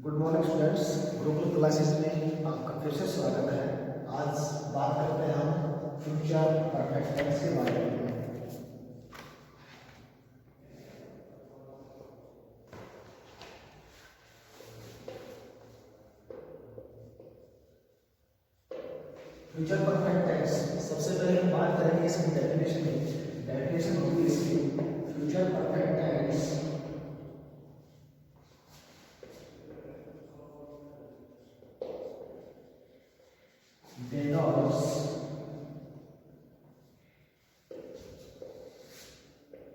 Good morning students, Gurukul classes में आपका फिर से स्वागत है। आज बात करते हैं हम फ्यूचर परफेक्ट टेंस के बारे में। फ्यूचर परफेक्ट टेंस, सबसे पहले हम बात करेंगे इसकी डेफिनेशन की। डेफिनेशन होगी इसकी, future perfect tense denotes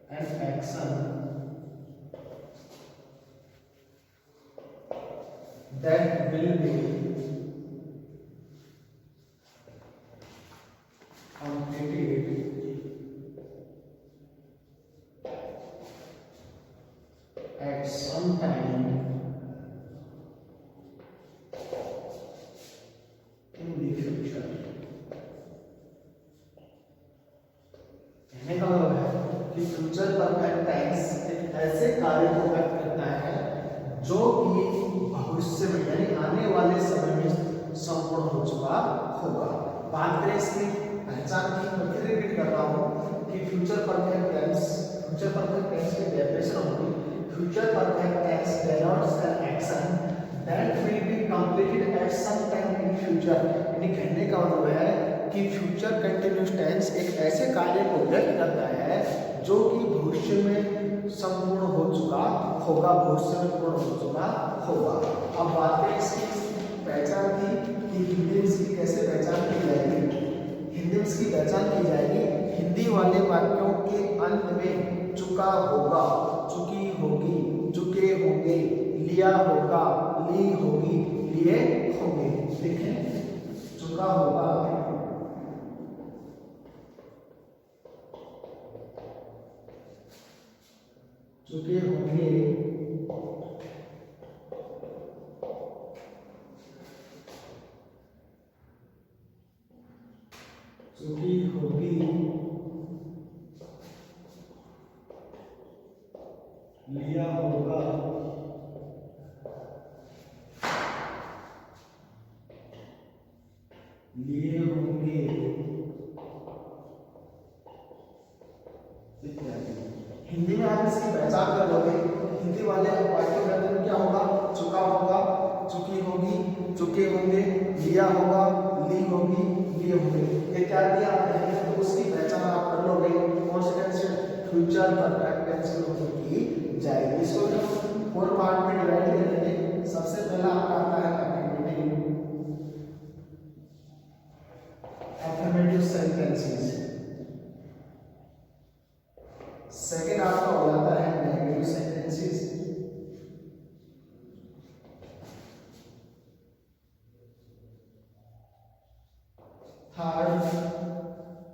an action that will be completed at some time in the future। कहने का मतलब है कि फ्यूचर परफेक्ट टेंस एक ऐसे कार्य को व्यक्त करता है जो कि भविष्य में यानी आने वाले समय में संपूर्ण हो चुका होगा। बात करें इसकी पहचान की, मैं फिर रिपीट कर रहा हूँ कि फ्यूचर परफेक्ट टेंस की डेफिनेशन होगी, future perfect tense denotes an action that will be completed at some time in future। यानी कहने का मतलब है कि फ्यूचर कंटिन्यूअस टेंस एक ऐसे कार्य को व्यक्त करता है जो कि भविष्य में संपूर्ण हो चुका होगा, भविष्य में पूर्ण हो चुका होगा। अब बात करें इसकी पहचान की कि हिंदी में इसकी कैसे पहचान की जाएगी। हिंदी में इसकी पहचान की जाएगी, हिंदी वाले वाक्यों के अंत में चुका होगा, चुकी होगी, चुके होंगे, लिया होगा, ली होगी, लिए होंगे। देखें, चुका होगा, चुके होंगे, चुकी होगी, लिया होगा, लिए होंगे इत्यादि। हिंदी में आप इसकी पहचान कर लोगे, हिंदी वाले वाक्य में क्या होगा, चुका होगा, चुकी होगी, चुके होंगे, लिया होगा, ली होगी, लिए होंगे इत्यादि आप कहेंगे तो उसकी पहचान आप कर लोगे। कौन से टेंस से? फ्यूचर परफेक्ट टेंस के रूप में की जाएगी। इसको हम 4 पार्ट में डिवाइड करेंगे। सबसे पहला आपका आता है affirmative sentences, सेकेंड आपका हो जाता है negative sentences, third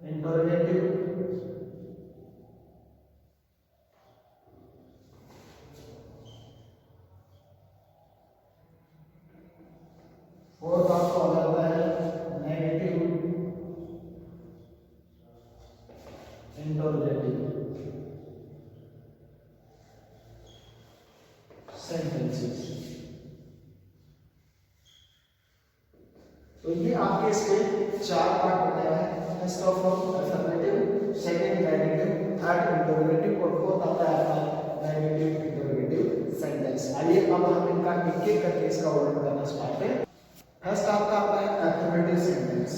interrogative, fourth आपका हो जाता है नेगेटिव इंटरोगेटिव सेंटेंसेस। तो ये आपके इसके 4 पार्ट बनाए हैं। First of all affirmative, second negative, third interrogative और फोर्थ आता है आपका नेगेटिव इंटरोगेटिव सेंटेंस। आइए अब हम इनका एक एक करके इसका वर्णन करना स्टार्ट करें। फर्स्ट आपका आता है अफर्मेटिव सेंटेंस।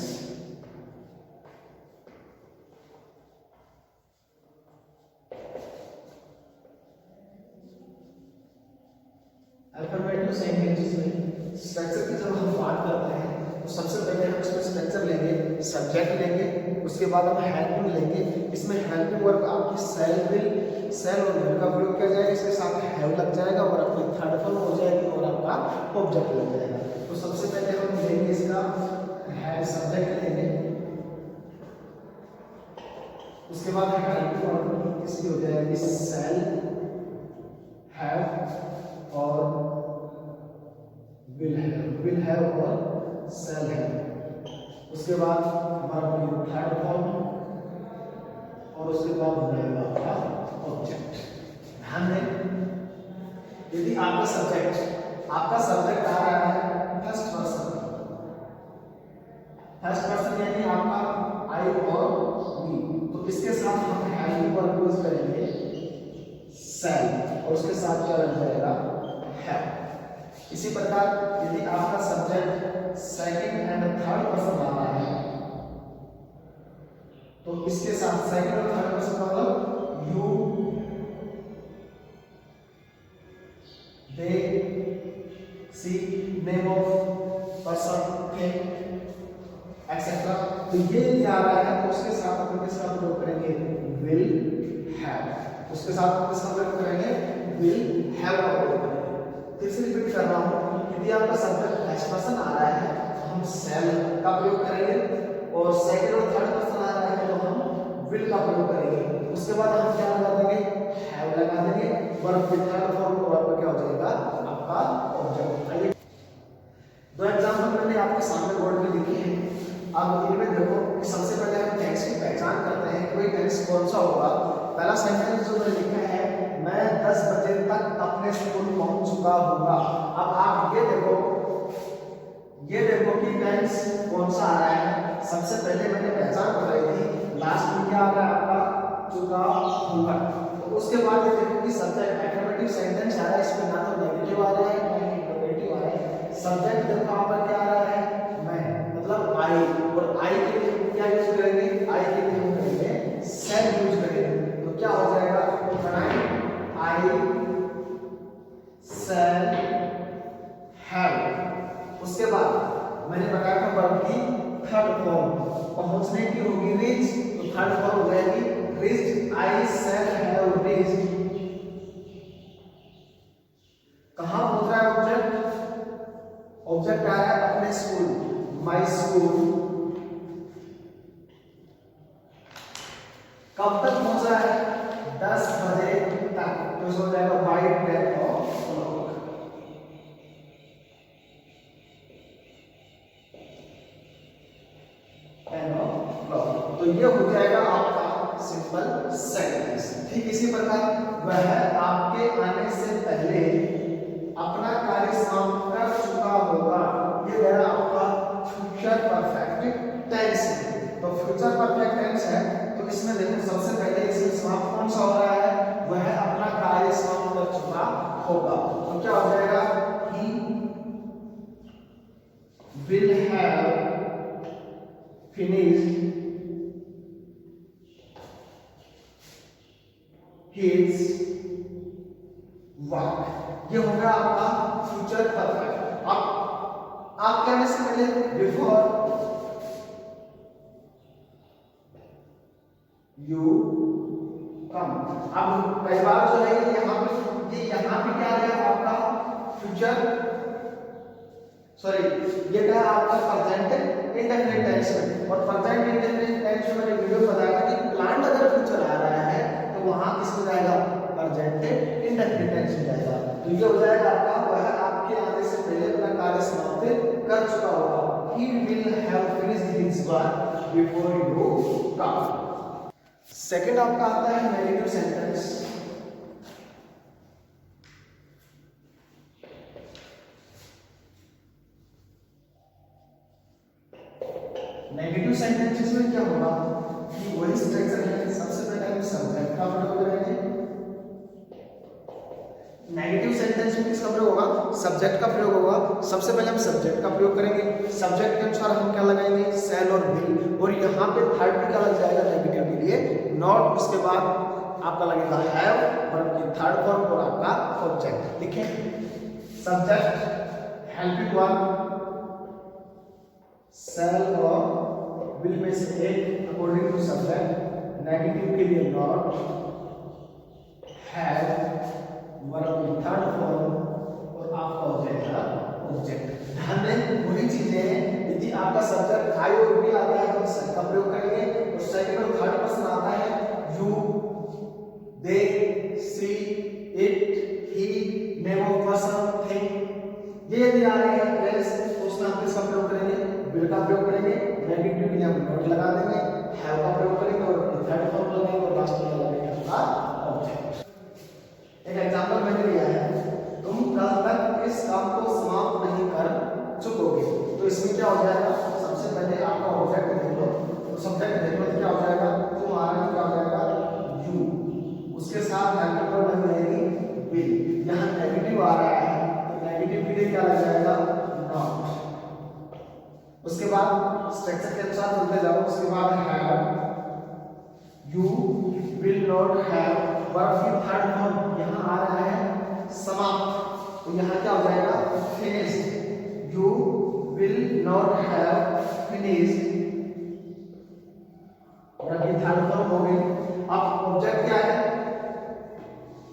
अफर्मेटिव सेंटेंसेस में स्ट्रक्चर की जब हम बात करते हैं तो सबसे पहले हम इसमें स्ट्रक्चर लेंगे, सब्जेक्ट लेंगे, उसके बाद हम हेल्पिंग लेंगे। इसमें हेल्पिंग वर्ब आपकी सेल और विल का प्रयोग किया जाएगा, इसके साथ हैव लग जाएगा और आपकी थर्ड फॉर्म हो जाएगी और आपका ऑब्जेक्ट लग जाएगा। तो सबसे पहले हम लेंगे इसका है सब्जेक्ट लेंगे, उसके बाद हेल्पिंग वर्ब इसकी हो जाएगी सेल, हैव और विल हैव और सेल है। उसके बाद हमारा थर्ड फॉर्म और उसके बाद हो जाएगा आपका ऑब्जेक्ट। ध्यान दें, यदि आपका सब्जेक्ट साथ क्या लग जाएगा, हैव। इसी प्रकार यदि आपका subject second and third person आ रहा है तो इसके साथ सेकंड और थर्ड पर्सन का मतलब you, they, she, name of person, thing etcetera. तो ये यदि आ रहा है तो उसके साथ अपन किसका प्रयोग करेंगे, विल हैव। उसके साथ अपन किसका प्रयोग करेंगे, विल हैव का प्रयोग करेंगे। फिर से रिपीट कर रहा हूं, यदि आपका सब्जेक्ट एज पर्सन आ रहा है तो हम शैल का प्रयोग करेंगे, और सेकंड और थर्ड पर्सन आ रहा है तो हम विल का प्रयोग करेंगे। उसके बाद हम क्या लगा देंगे, हैव लगा देंगे, वर्ब के थर्ड फॉर्म को आपका क्या हो जाएगा, आपका ऑब्जेक्ट। आइए दो एग्जांपल मैंने आपके सामने बोर्ड में लिखे हैं। अब इनमें देखो कि सबसे पहले हम टेंस की पहचान करते हैं, कोई टेंस कौन सा होगा। पहला सेंटेंस जो मैंने लिखा है, मैं 10 बजे तक अपने स्कूल पहुंच चुका हूंगा। अब आप ये देखो कि टेंस कौन सा आ रहा है। सबसे पहले मैंने पहचान कराई थी, लास्ट में क्या आ रहा है आपका, चुका हूंगा। तो उसके बाद ये देखो कि सब्जेक्ट एफर्मेटिव सेंटेंस आ रहा है, इसमें ना तो नेगेटिव आ रहा है ना ही इंटरोगेटिव आ रहा है। सब्जेक्ट देखो यहाँ पर क्या आ रहा है, मैं, मतलब आई, और आई के लिए क्या यूज करेंगे, आई के लिए हम करेंगे शैल यूज करेंगे। तो क्या हो जाएगा, आई शैल हैव। उसके बाद मैंने बताया था वर्ब की थर्ड फॉर्म पहुंचने की होगी रीच, तो थर्ड फॉर्म हो जाएगी reached, I shall have reached. कहां पहुंच रहा है ऑब्जेक्ट, ऑब्जेक्ट आ रहा है अपने स्कूल, माय स्कूल। कब तक पहुंचा है, 10 बजे तक, तो इसमें हो जाएगा बाय 10 o'clock। तो ये हो जाएगा आपका सिंपल सेंटेंस। ठीक इसी प्रकार वह आपके आने से पहले अपना कार्य समाप्त कर चुका होगा, ये गया आपका फ्यूचर परफेक्ट टेंस। तो फ्यूचर परफेक्ट टेंस है, तो इसमें देखो सबसे पहले इसमें समाप्त कौन सा हो रहा है, वह अपना कार्य समाप्त कर चुका होगा। तो क्या हो जाएगा, he will have finished his work। ये हो गया आपका फ्यूचर परफेक्ट। आप क्या से पहले बिफोर यू कम। अब कई बार जो है यहाँ पे क्या है आपका फ्यूचर, सॉरी ये क्या है आपका प्रेजेंट इंडेफिनिट टेंस में। और प्रेजेंट इंडेफिनिट टेंस में मैंने वीडियो बताया था कि प्लांट अगर फ्यूचर आ रहा है तो वहां किसमें जाएगा, प्रेजेंट इंडेफिनिट टेंस में जाएगा। तो ये हो जाएगा आपका, वह आपके आने से पहले अपना कार्य समाप्त कर चुका होगा। He will have finished his work before you come. Second आपका आता है नेगेटिव सेंटेंस। नेगेटिव सेंटेंसेस में क्या होगा कि वही स्ट्रक्चर है। सबसे पहले हम सब्जेक्ट का प्रयोग करेंगे। नेगेटिव सेंटेंस में किसका प्रयोग होगा, सब्जेक्ट का प्रयोग होगा। सबसे पहले हम सब्जेक्ट का प्रयोग करेंगे। सब्जेक्ट के अनुसार हम क्या लगाएंगे, शैल और विल। और यहाँ पे थर्ड भी क्या लग जाएगा नेगेटिव के लिए, नॉट। उसके बाद आपका लगेगा हैव, वर्ब की थर्ड फॉर्म, और आपका ऑब्जेक्ट। लिखें सब्जेक्ट हेल्पिंग वर्ब, शैल और विल में से एक अकॉर्डिंग टू सब्जेक्ट। नेगेटिव के लिए नॉट, हैव, वर्ब की थर्ड फॉर्म, और आपका हो जाएगा ऑब्जेक्ट। ध्यान दें वही चीजें हैं। यदि आपका सब्जेक्ट आई और वी आता है तो हम शैल का प्रयोग करेंगे, और सेकंड और थर्ड पर्सन आता है you, they, she, it, he, name of person, thing. ये यदि आ रहे हैं प्लेस तो उसमें हम किसका प्रयोग करेंगे, विल का प्रयोग करेंगे। नेगेटिव के लिए हम नॉट लगा देंगे, हैव का प्रयोग करेंगे, और थर्ड फॉर्म लगाएंगे, और लास्ट में लगाएंगे आपका ऑब्जेक्ट। एक एग्जांपल मैंने लिया है, तुम कल तक इस काम को समाप्त नहीं कर चुकोगे। तो इसमें क्या हो जाएगा, सबसे पहले आपका ऑब्जेक्ट देख लो। तो सब्जेक्ट देख लो तो क्या हो जाएगा, तुम्हारा क्या हो जाएगा, यू। उसके साथ हेल्पिंग वर्ब लग जाएगी विल। क्या लग जाएगा, नॉट। उसके बाद स्ट्रक्चर के अनुसार चलते जाओ। उसके बाद have, you will not have, verb की थर्ड फॉर्म यहाँ आ रहा है समाप्त, तो यहाँ क्या हो जाएगा, finished. You will not have finished, verb की थर्ड फॉर्म हो गई। अब ऑब्जेक्ट क्या है,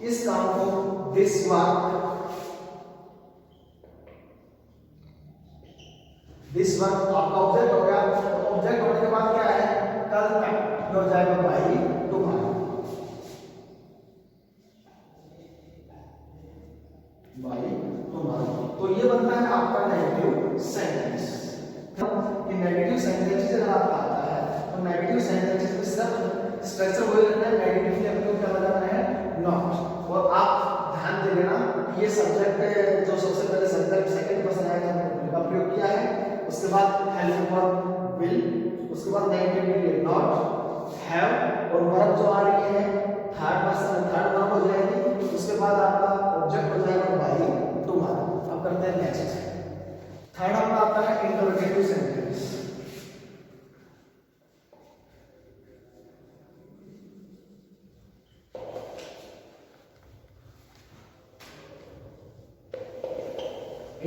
इस काम को दिस वर्क, दिस वर्क आपका ऑब्जेक्ट हो गया। तो ऑब्जेक्ट होने के बाद क्या है, कल तक हो जाएगा बाई टुमारो, बाई टुमारो। तो ये बनता है आपका नेगेटिव सेंटेंस। कि नेगेटिव सेंटेंस अगर आपका आता है तो नेगेटिव सेंटेंस में सिर्फ स्ट्रक्चर वही रखना है, नेगेटिव के अंदर क्या लगाना है, नॉट। और आप ध्यान दे लेना ये सब्जेक्ट जो सबसे पहले सब्जेक्ट सेकंड पर्सन आएगा का प्रयोग किया है, उसके बाद हेल्पिंग वर्ब विल, उसके बाद नेगेटिव के लिए नॉट, हैव, और वर्ब जो आ रही है थर्ड पर्सन थर्ड वर्ब हो जाएगी। उसके बाद आपका ऑब्जेक्ट हो जाएगा बाई टुमारो। अब करते हैं नेक्स्ट। थर्ड आपका आता है इंटरोगेटिव सेंटेंस।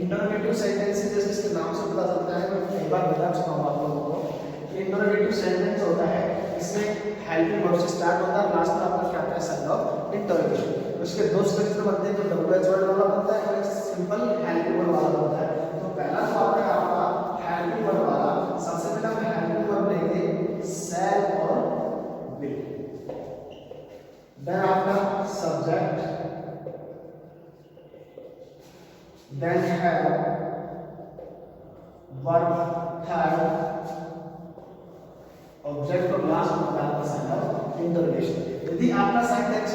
इंटरोगेटिव सेंटेंस जैसे इसके नाम से पता चलता है, मैं कई बार बता चुका हूं आप लोगों को। इंटरोगेटिव सेंटेंस होता है, इसमें हेल्पिंग वर्ब से स्टार्ट होता है, लास्ट में आपका क्या आता है, साइन ऑफ इंटरोगेशन। उसके दो स्ट्रक्चर बनते हैं, जो डबल एच वर्ड वाला बनता है और एक सिंपल हेल्पिंग वर्ब वाला बनता है। तो पहला जो आता है आपका हेल्पिंग वर्ब वाला, सबसे पहले हम हेल्पिंग वर्ब लेंगे शैल और विल, देन आपका subject, then have verb third, object और लास्ट में आपका साइन ऑफ इंटरोगेशन। यदि आपका सेंटेंस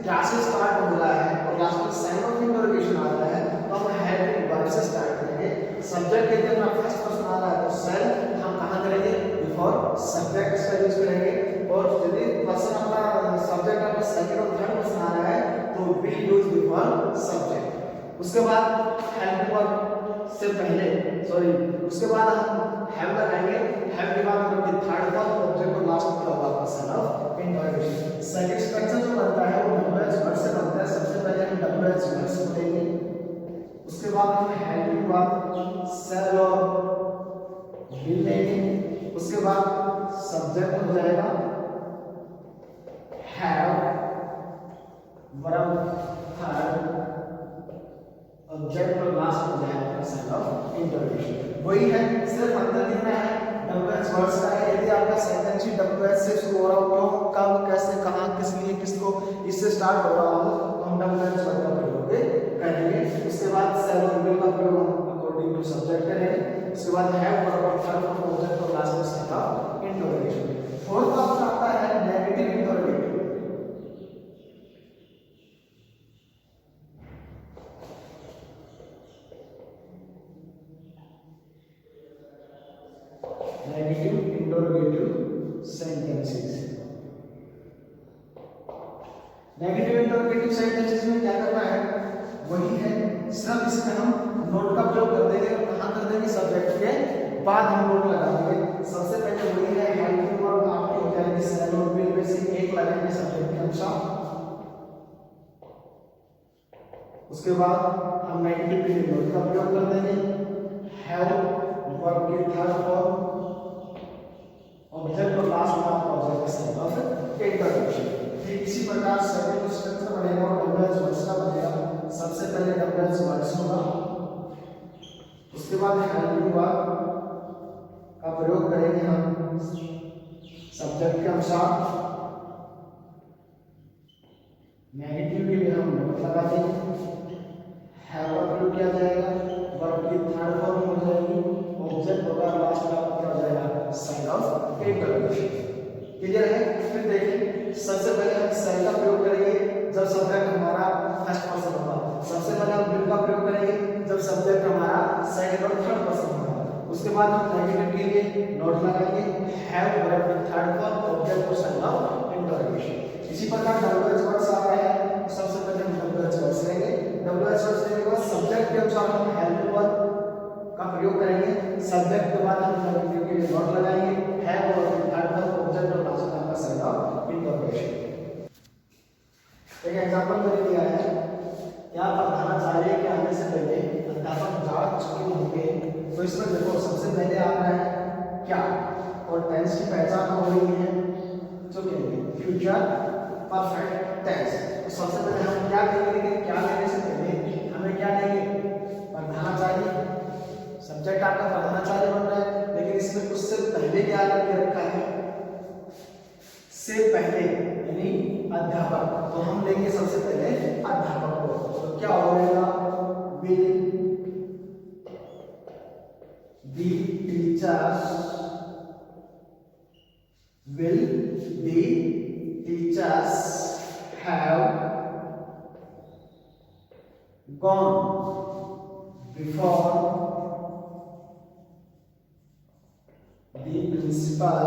क्या से स्टार्ट हो रहा है और लास्ट में साइन ऑफ इंटरोगेशन आ रहा है तो हम हेल्पिंग वर्ब से स्टार्ट करेंगे। सब्जेक्ट यदि हमारा फर्स्ट पर्सन आ रहा है तो सेल हम कहां करेंगे, बिफोर सब्जेक्ट का यूज करेंगे। और यदि पर्सन अपना सब्जेक्ट आपका सेकंड और थर्ड पर्सन आ रहा है तो विल यूज बिफोर सब्जेक्ट। उसके बाद हेल्पिंग वर्ब से पहले उसके बाद हम हैव लगाएंगे, हैव के बाद हम थर्ड वर्ब ऑब्जेक्ट और लास्ट में होगा आपका sign of interrogation. Second structure जो बनता है वो डबल एच वर्ड से बनता है। सबसे पहले हम डबल एच वर्ड से बोलेंगे, उसके बाद हम हेल्पिंग वर्ब शैल और विल लेंगे, उसके बाद सब्जेक्ट हो जाएगा हैव, वर्ब थर्ड, ऑब्जेक्ट और लास्ट हो जाएगा साइन ऑफ इंटरोगेशन। वही है, सिर्फ अंतर कितना है, डबल एच वर्ड्स का है। यदि आपका सेंटेंस ही डबल एच से शुरू हो रहा हो, क्यों, कब, कैसे, कहां, किस लिए, किसको, इससे स्टार्ट हो रहा हो तो हम डबल एच वर्ड का प्रयोग करेंगे। उसके बाद शैल और विल का प्रयोग हम अकॉर्डिंग टू सब्जेक्ट करेंगे। उसके बाद हैव, वर्ब और थर्ड ऑब्जेक्ट और लास्ट में साइन ऑफ इंटरोगेशन। फोर्थ आपका आता है negative interrogative. Negative interrogative sentences. Negative interrogative sentences में क्या करना है, वही है, सिर्फ इसमें हम नोट का प्रयोग कर देंगे। और कहां कर देंगे, सब्जेक्ट के बाद हम नोट लगा देंगे। सबसे पहले वही है हेल्पिंग वर्ब आपकी हो जाएगी शैल और विल में से एक लगाएंगे सब्जेक्ट के अनुसार। उसके बाद हम नेगेटिव के लिए नोट का प्रयोग कर देंगे, हैव, वर्ब की थर्ड फॉर्म, ऑब्जेक्ट और लास्ट में आपका हो जाएगा साइन ऑफ इंटरोगेशन। ठीक इसी प्रकार सेकंड स्ट्रक्चर बनेगा और डबल एच वर्ड्स का बनेगा। सबसे पहले डबल एच वर्ड्स होगा, उसके बाद हेल्पिंग वर्ब का प्रयोग करेंगे हम सब्जेक्ट के अनुसार। नेगेटिव के लिए हम नोट लगा देंगे, हैव का प्रयोग किया जाएगा, वर्ब की थर्ड फॉर्म हो जाएगी, ऑब्जेक्ट होगा, लास्ट में आपका क्या हो जाएगा, साइन ऑफ इंटरोगेशन। क्लियर है? फिर देखिए, सबसे पहले हम शैल का प्रयोग करेंगे जब सब्जेक्ट हमारा फर्स्ट पर्सन होगा। सबसे पहले हम विल का प्रयोग करेंगे जब सब्जेक्ट हमारा सेकंड और थर्ड पर्सन होगा। उसके बाद हम नेगेटिव के लिए नोट लगाएंगे, हैव, वर्ब की थर्ड फॉर्म, ऑब्जेक्ट और साइन ऑफ इंटरोगेशन। इसी प्रकार डबल एच वर्ड्स आ रहा है, सबसे पहले हम डबल एच वर्ड्स लेंगे। डबल एच वर्ड्स लेने के बाद सब्जेक्ट के अनुसार हम हेल्प सब्जेक्ट के बाद हम कंटिन्यू के लिए नोट लगाएंगे, है और थर्ड वर्ब ऑब्जेक्ट और लास्ट आपका साइड ऑफ इंटरप्रिटेशन। एक एग्जांपल मैंने दिया है, क्या प्रधानाचार्य के आने से पहले अध्यापक जा चुके होंगे, तो इसमें देखो सबसे पहले आ रहा है क्या, और टेंस की पहचान हो रही है जो कहेंगे फ्यूचर परफेक्ट टेंस। तो सबसे पहले हम क्या करेंगे, लेकिन क्या लेने से पहले हमें क्या लेंगे, प्रधानाचार्य। सब्जेक्ट आपका प्रधानाचार्य बन रहा है, लेकिन इसमें उससे पहले क्या करके रखा है, से पहले यानी अध्यापक। तो हम लेंगे सबसे पहले अध्यापक को, तो क्या हो जाएगा, will the teachers have gone before the principal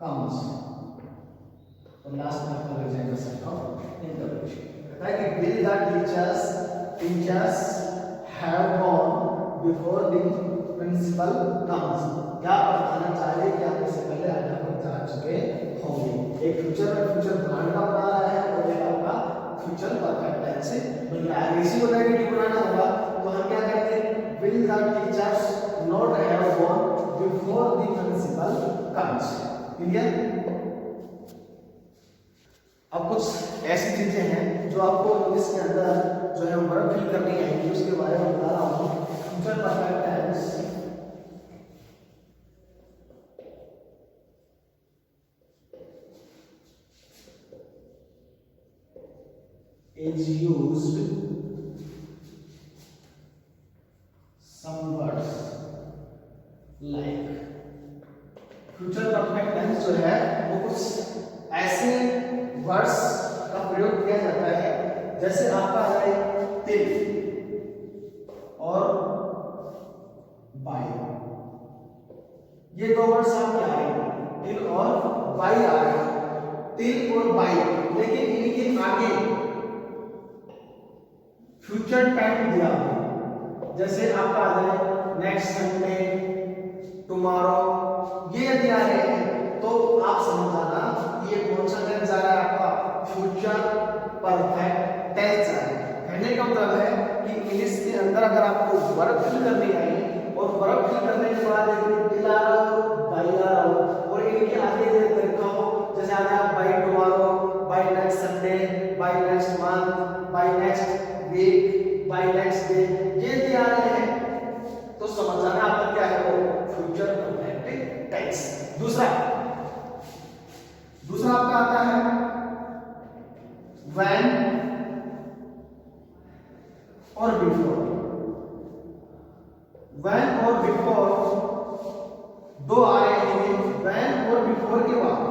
comes। और लास्ट में आपका लग जाएगा सेट ऑफ इंटरप्रिटेशन। कहता है कि will the teachers have gone before the principal comes। क्या प्रधानाचार्य के आने से पहले अध्यापक जा चुके होंगे। एक फ्यूचर में फ्यूचर प्लान का बना रहा है और एक आपका फ्यूचर परफेक्ट टेंस से बन रहा है। इसी को नेगेटिव बनाना होगा तो हम क्या करेंगे, will the teachers not have gone before the principal comes। Clear. अब कुछ ऐसी चीजें हैं जो आपको इंग्लिश के अंदर जो है वर्ब फिल करनी है, उसके बारे में बता रहा हूँ। Future perfect tense is used some words like। Future perfect tense जो है वो कुछ ऐसे वर्ड्स का प्रयोग किया जाता है, जैसे आपका आ जाए तिल और बाई। ये दो वर्ड्स आपके आ रहे हैं, तिल और बाई आ रहे हैं, तिल और बाई, लेकिन इनके आगे फ्यूचर टाइम दिया हुआ, जैसे आपका आ जाए नेक्स्ट संडे, टुमारो। ये यदि आ रहे हैं तो आप समझ जाना ये कौन सा टेंस आ रहा है, आपका फ्यूचर परफेक्ट टेंस आ रहा है। कहने का मतलब है कि इंग्लिश के अंदर अगर आपको वर्ब फिल करनी है और वर्ब फिल करने के बाद तिल आ रहा हो, बाई आ रहा हो, और इनके आगे जो तरीका हो, जैसे आ गया by tomorrow, by next Sunday, by next month, by next week, by next day, ये दिया रहे हैं तो समझ जाना आपका क्या है, वो फ्यूचर परफेक्ट टेंस। दूसरा आपका आता है when और before। when और before दो आ रहे हैं, when और before के बाद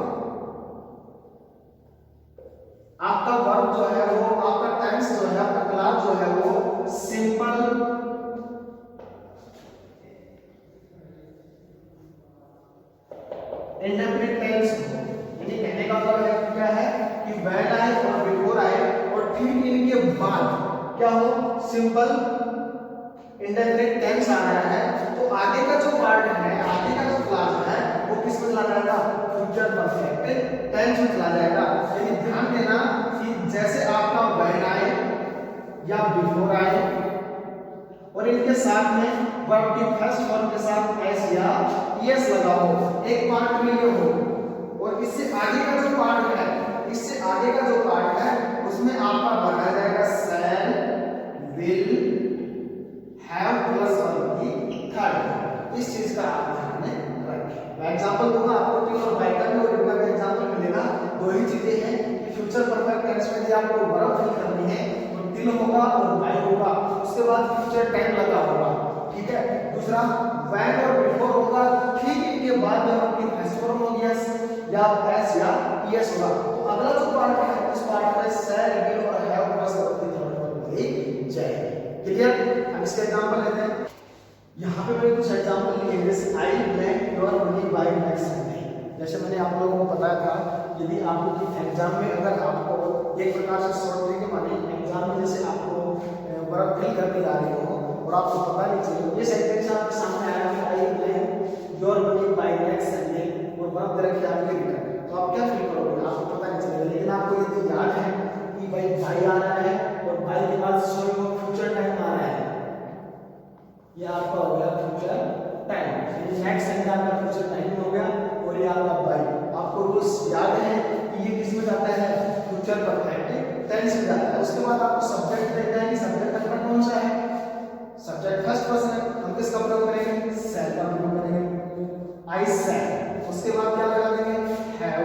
आपका वर्ब जो है वो, आपका टेंस जो है, आपका क्लास जो है वो सिंपल इंडेफिनिट टेंस हो। यानी कहने का मतलब है क्या है कि when आए और before आए और ठीक इनके बाद क्या हो, सिंपल इंडेफिनिट टेंस आ रहा है, तो आगे का जो पार्ट है, आगे का जो क्लास है वो किस में चला जाएगा, फ्यूचर परफेक्ट टेंस में चला जाएगा। यानी ध्यान देना कि जैसे आपका when आए या before आए और इनके साथ में वर्ब की फर्स्ट फॉर्म के साथ एस या ईएस लगा हो, एक पार्ट में ये हो, और इससे आगे का जो पार्ट है, इससे आगे का जो पार्ट है उसमें आपका बनाया जाएगा शैल, विल, हैव प्लस वर्ब की थर्ड। इस चीज का आप ध्यान में रखें। मैं एग्जांपल दूंगा आपको, तिल और बाई का भी और इनका भी एग्जांपल मिलेगा। दो ही चीजें हैं कि फ्यूचर परफेक्ट टेंस में यदि आपको वर्ब फिल करनी है तो तिल होगा और बाई होगा, उसके बाद फ्यूचर टाइम लगा होगा, ठीक है। दूसरा when और before होगा, ठीक इनके बाद में आपकी फर्स्ट फॉर्म होगी एस या एस या ईएस होगा। तो अगला जो पार्ट है उस पार्ट में शैल, विल और हैव प्लस वर्ब की थर्ड फॉर्म बोली जाएगी। क्लियर। हम इसका एग्जांपल लेते हैं। यहाँ पे मैंने कुछ एग्जांपल लिए, जैसे आई blank your money by next Sunday. जैसे मैंने आप लोगों को बताया था यदि आपको एग्जाम में अगर आपको एक प्रकार से शॉर्ट तरीके माने एग्जाम में जैसे आपको बर्फ फिल करके ला रहे हो और आपको पता नहीं चले, ये सेंटेंस आपके सामने आया कि आई blank your money by next Sunday और बर्फ दे रखी आपके रिटर्न, तो आप क्या फील करोगे? आपको पता नहीं चलेगा। लेकिन आपको यदि याद है कि भाई बाई आ रहा है और बाई के बाद सॉरी वो फ्यूचर टाइम आ रहा है, ये आपका हो गया फ्यूचर टाइम, नेक्स्ट संडे आपका फ्यूचर टाइम हो गया और ये आपका बाई। आपको रूल्स याद है कि ये किस में जाता है? फ्यूचर परफेक्ट टेंस में जाता है। उसके बाद आपको सब्जेक्ट देखना है कि सब्जेक्ट अपना कौन सा है? सब्जेक्ट फर्स्ट पर्सन है, हम किसका प्रयोग करेंगे? सेल का प्रयोग करेंगे, आई सेल। उसके बाद क्या लगा देंगे? हैव,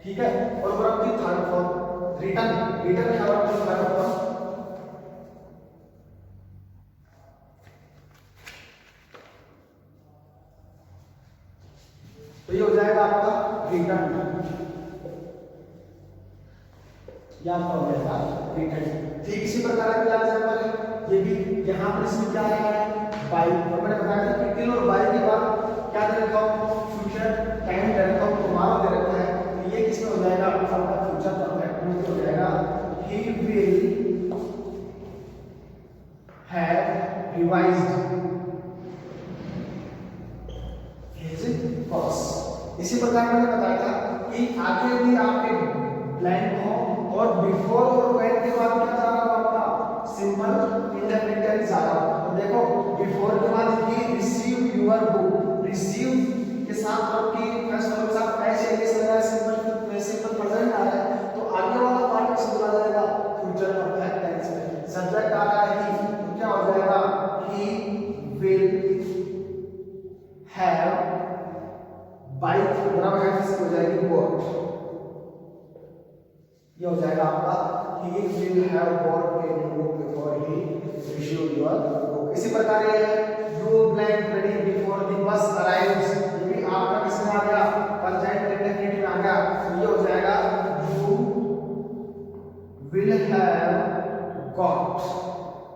ठीक है। और वर्ब की थर्ड फॉर्म रिटर्न, रिटर्न है वर्ब की थर्ड फॉर्म तो ये हो जाएगा आपका रिटर्न, या आपका हो जाएगा रिटर्न। ठीक इसी प्रकार का एग्जांपल है, ये भी यहाँ पर इसमें क्या आ रहा है? बाई। और मैंने बताया था कि टिल और बाई के बाद क्या दे रखा हूँ? फ्यूचर टाइम दे रखा हूँ, टुमारो दे रखा है, तो ये किसमें हो जाएगा? आपका फ्यूचर परफेक्ट में हो जाएगा he will have revised his course. इसी प्रकार मैंने बताया था कि आगे भी आपके ब्लैंक हो और बिफोर और व्हेन के बाद क्या जा रहा है? आपका सिंपल इंडेफिनिट जा रहा है। तो देखो बिफोर के बाद ही रिसीव योर बुक, रिसीव के साथ आपकी फर्स्ट वर्ब के साथ ऐसे इंग्लिश लगा है, सिंपल प्रेजेंट आ रहा है, तो आगे वाला पार्ट किसमें चला जाएगा? फ्यूचर परफेक्ट टेंस में। सब्जेक्ट आ रहा है ही, तो क्या हो जाएगा? He will have, by verb है किसकी हो जाएगी? बॉट। ये हो जाएगा आपका he will have bought a new book before he issued your book। इसी प्रकार ये है you blank ready before the bus arrives, ये भी आपका किसमें आ गया? प्रेजेंट इंडेफिनिट में आ गया, तो ये हो जाएगा you will have got,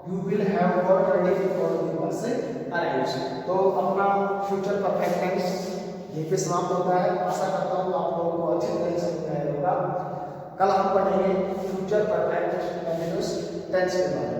you will have got ready before the bus arrives। तो अपना फ्यूचर परफेक्ट टेंस यहीं पे समाप्त होता है। आशा करता हूँ आप लोगों को अच्छी तरह से समझ आया होगा। कल हम पढ़ेंगे फ्यूचर परफेक्ट कंटीन्यूअस टेंस के बारे में।